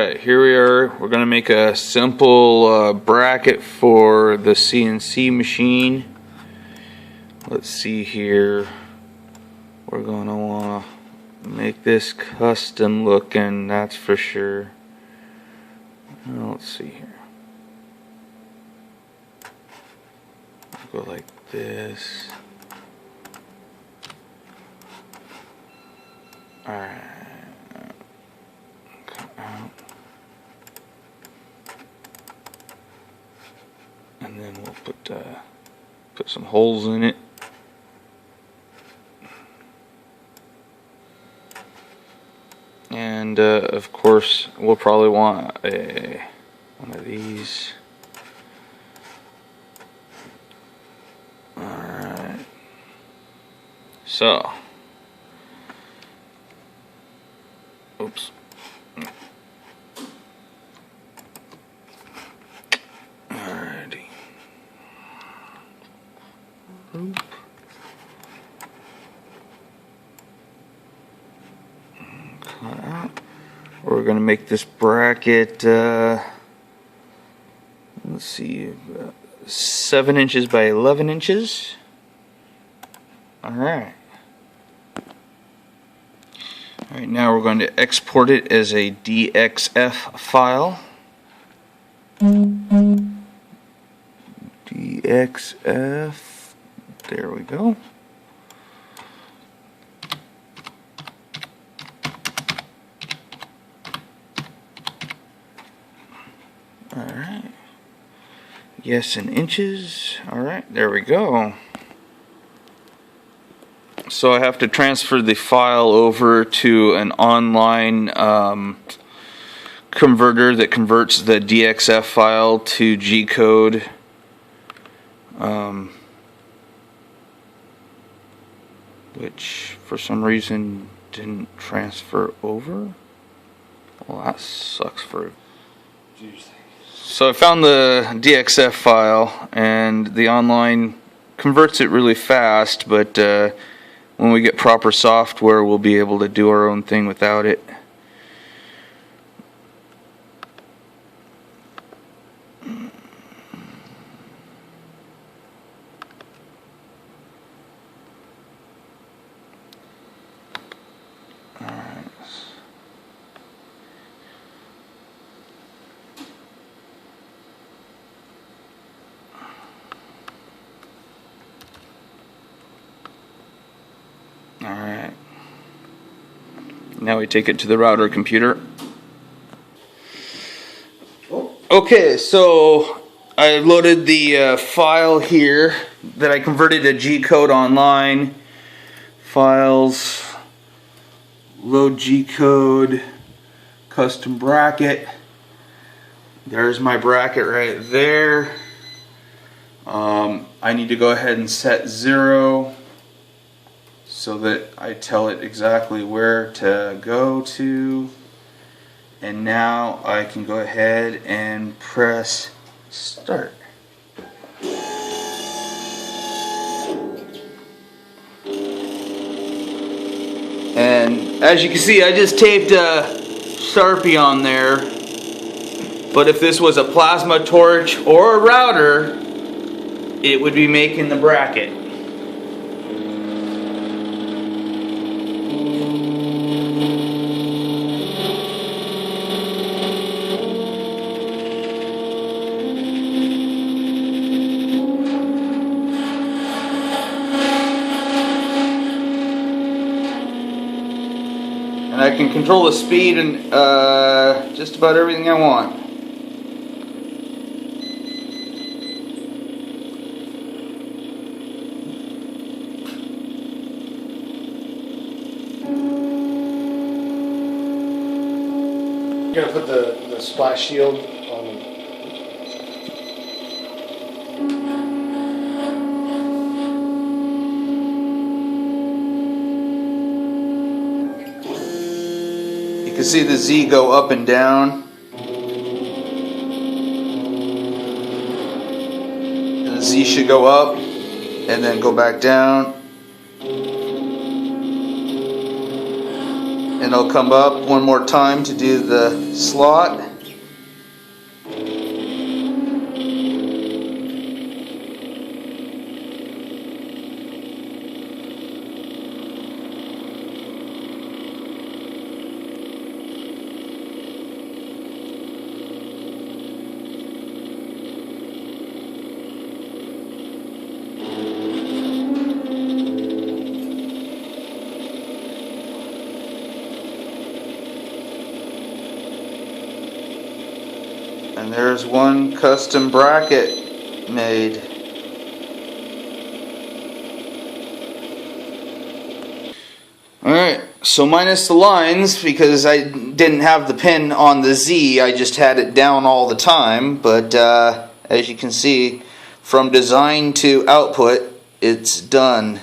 Alright, here we are. We're going to make a simple bracket for the CNC machine. Let's see here. We're going to want to make this custom looking, that's for sure. Let's see here. Go like this. Alright. And then we'll put some holes in it. And of course we'll probably want one of these. Alright. So. Oops. Alrighty. Cut out. We're going to make this bracket, let's see, 7 inches by 11 inches. Alright. Alright, now we're going to export it as a DXF file. DXF, there we go. Alright. Yes, in inches. Alright, there we go. So I have to transfer the file over to an online converter that converts the DXF file to G-code. Which for some reason didn't transfer over. Well, that sucks for. So I found the DXF file, and the online converts it really fast, but when we get proper software, we'll be able to do our own thing without it. Alright. Now we take it to the router computer. Okay, so I loaded the file here that I converted to G-code online. Files, load G-code, custom bracket. There's my bracket right there. I need to go ahead and set 0 so that I tell it exactly where to go to. And now I can go ahead and press start. And as you can see, I just taped a Sharpie on there. But if this was a plasma torch or a router, it would be making the bracket. And I can control the speed and just about everything I want. You're gonna put the splash shield on. You can see the Z go up and down. And the Z should go up and then go back down. And it'll come up one more time to do the slot. And there's one custom bracket made. Alright, so minus the lines, because I didn't have the pin on the Z, I just had it down all the time. But as you can see, from design to output, it's done.